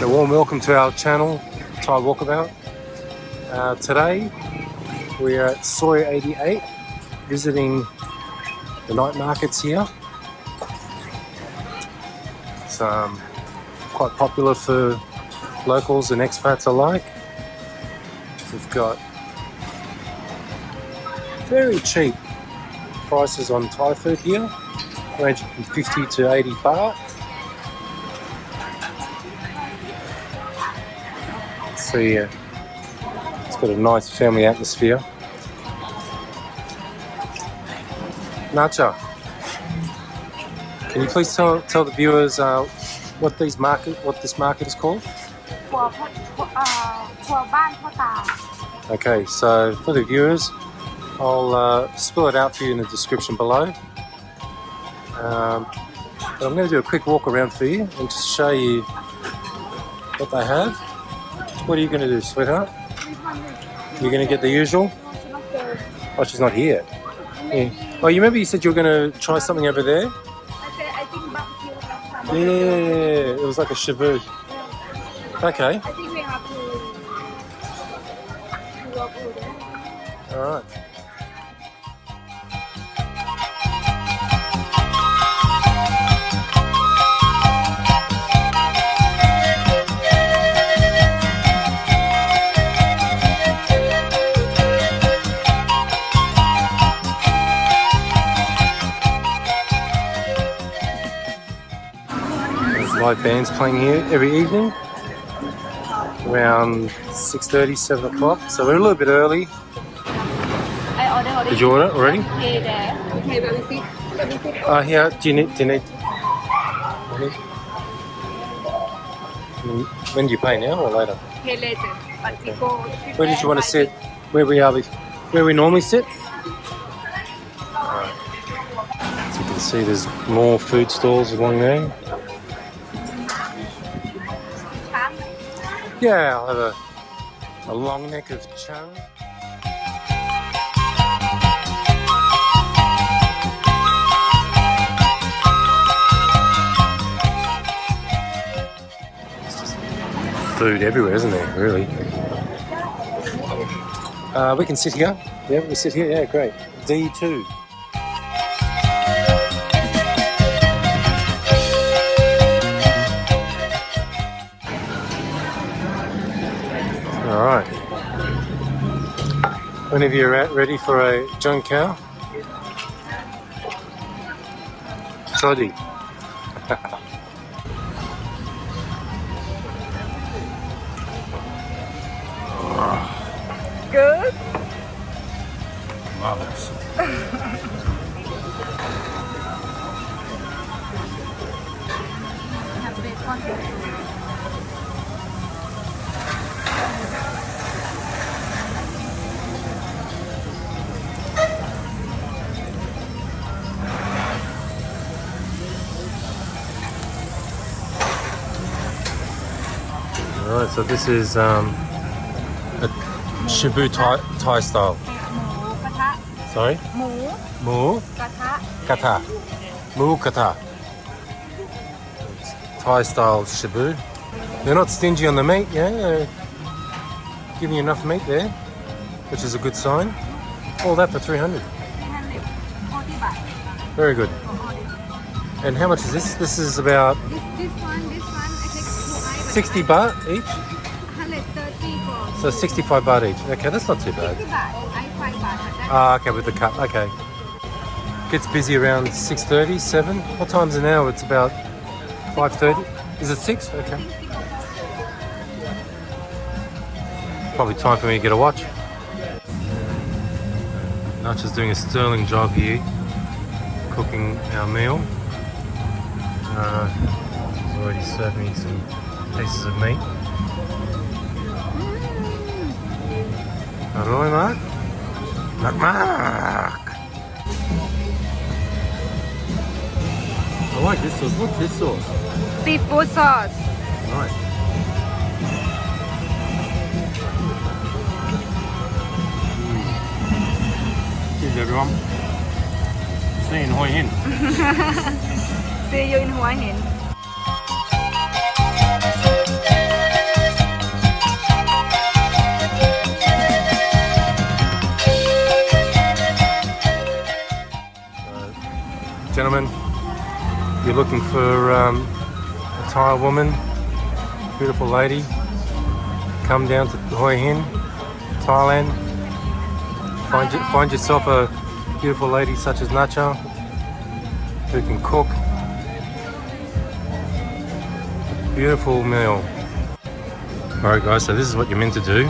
A warm welcome to our channel, Thai Walkabout. Today we are at Soi 88, visiting the night markets here. It's quite popular for locals and expats alike. We've got very cheap prices on Thai food here, ranging from 50 to 80 baht. See, it's got a nice family atmosphere. Nacha, can you please tell the viewers what this market is called? Okay, so for the viewers, I'll spell it out for you in the description below. But I'm going to do a quick walk around for you and just show you what they have. What are you going to do, sweetheart? You're going to get the usual? Oh, she's not here. Yeah. Oh, you remember you said you were going to try something over there? I think barbecue. Yeah, it was like a shabu. Okay. I think we have to walk over there. All right. Live bands playing here every evening around 6:30, 7 o'clock. So we're a little bit early. I ordered already. Did you order already? Okay, there. Okay, where we sit? Here. Do you need? When do you pay, now or later? Okay, later. But we go. Where did you want to sit? Where we normally sit? Alright. As you can see, there's more food stalls along there. Yeah, I'll have a long neck of chang. Food everywhere, isn't there, really? We can sit here. Yeah, we sit here. Yeah, great. D2. All right. When of you are ready for a John Cow? Toddy. Good. Marvelous. Have bacon. All right, so this is a Shibu Thai style. หมูกระทะ Sorry? หมู Mu กระทะ kata. Mu kata. Thai style Shibu. They're not stingy on the meat, yeah? They're giving you enough meat there, which is a good sign. All that for 300. 340 baht. Very good. And how much is this? This is about This one, I take 60 baht each? 130 for So 65 baht each. Okay, that's not too bad. 60 baht. I 5 baht. Ah, okay, with the cut. Okay. Gets busy around 6:30, 7. What time's it now? It's about 5:30. Is it 6? Okay. Probably time for me to get a watch. Nacha's doing a sterling job here, cooking our meal. He's already served me some pieces of meat. Aroy, Mark? Mark! I like this sauce. What's this sauce? Seafood sauce. Nice. Cheers, everyone. See you in Hoi Hin. See you in Hua Hin. you're looking for a Thai woman, beautiful lady, come down to Hoi Hin, Thailand. Find yourself a beautiful lady such as Nacha, who can cook. Beautiful meal. Alright guys, so this is what you're meant to do.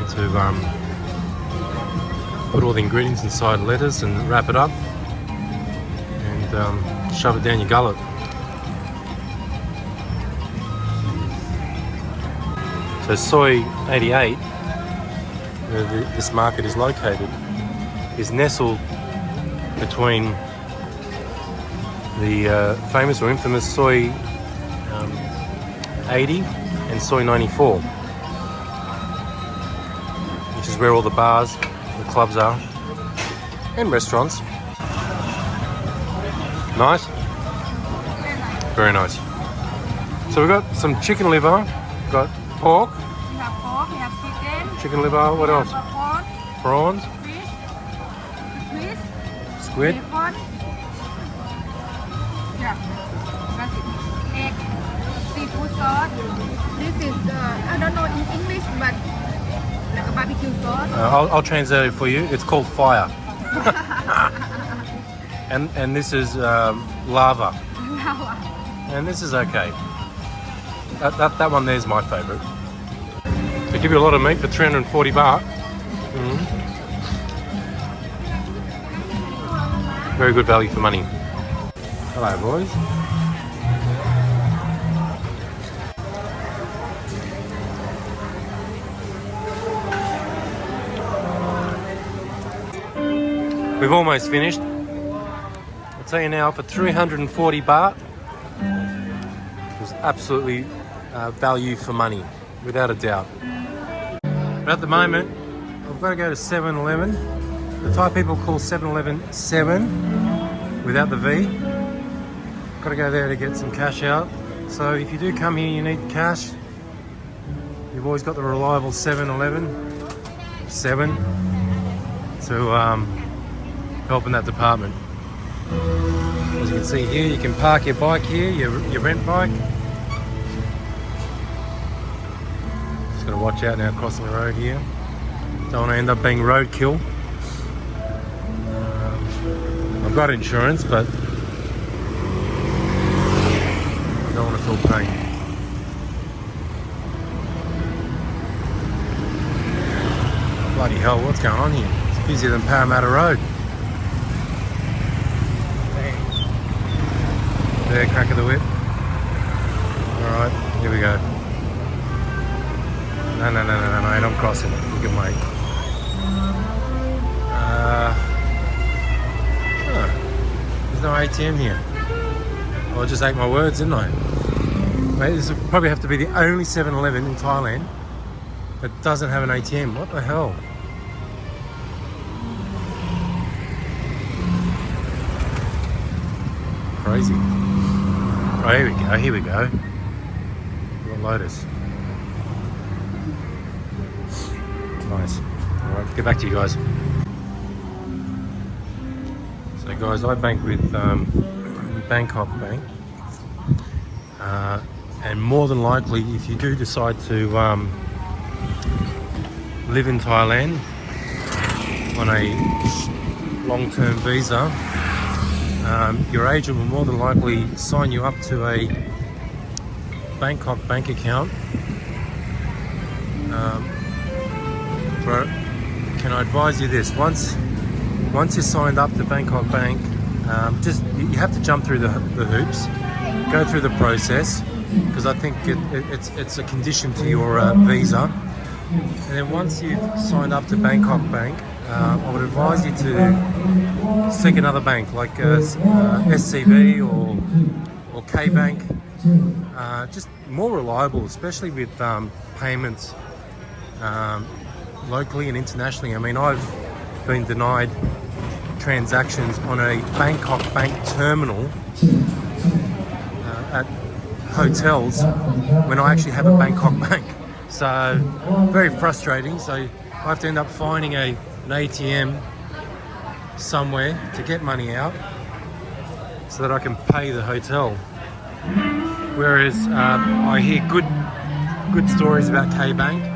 To put all the ingredients inside lettuce and wrap it up and shove it down your gullet. So Soi 88, where this market is located, is nestled between the famous or infamous Soi 80 and Soi 94. Which is where all the bars, the clubs are, and restaurants. Nice? Very nice. So we've got some chicken liver, we've got pork. We have pork, we have chicken. Chicken liver, what else? Prawn, Prawns, fish, squid, bacon. Yeah, that's it. Egg, seafood sauce. This is, I don't know in English, but like a barbecue sauce. I'll translate it for you. It's called fire. and this is lava. And this is okay. That one there's my favourite. They give you a lot of meat for 340 baht. Very good value for money. Hello boys. We've almost finished. I'll tell you now, for 340 baht, it was absolutely value for money, without a doubt. But at the moment, I've got to go to 7-Eleven. The Thai people call 7-Eleven 7, without the V. Got to go there to get some cash out. So if you do come here and you need cash, you've always got the reliable 7-Eleven 7 to help in that department. As you can see here, you can park your bike here, your rent bike. Just got to watch out now crossing the road here. Don't want to end up being roadkill. I've got insurance, but don't want to feel pain. Bloody hell, what's going on here? It's busier than Parramatta Road. There, crack of the whip. Alright, here we go. No, mate, I'm crossing it. You can wait. There's no ATM here. Well, I just ate my words, didn't I? Mate, this will probably have to be the only 7-Eleven in Thailand that doesn't have an ATM. What the hell? Crazy. Oh, here we go. We've got Lotus. Nice. Alright, get back to you guys. So guys, I bank with Bangkok Bank. And more than likely, if you do decide to live in Thailand on a long-term visa, your agent will more than likely sign you up to a Bangkok bank account. But can I advise you this? Once you're signed up to Bangkok Bank, you have to jump through the hoops, go through the process, because I think it's a condition to your visa. And then once you've signed up to Bangkok Bank, I would advise you to seek another bank like SCB or K Bank, just more reliable, especially with payments locally and internationally. I mean, I've been denied transactions on a Bangkok Bank terminal at hotels when I actually have a Bangkok Bank. So very frustrating. So I have to end up finding an ATM somewhere to get money out so that I can pay the hotel. Whereas I hear good stories about K-Bank.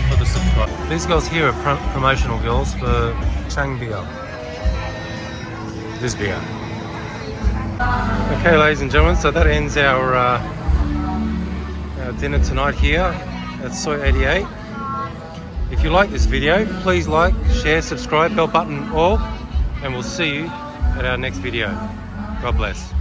For the subscribe. These girls here are promotional girls for Chang beer. This beer. Okay, ladies and gentlemen, so that ends our dinner tonight here at Soi 88. If you like this video, please like, share, subscribe, bell button all, and we'll see you at our next video. God bless.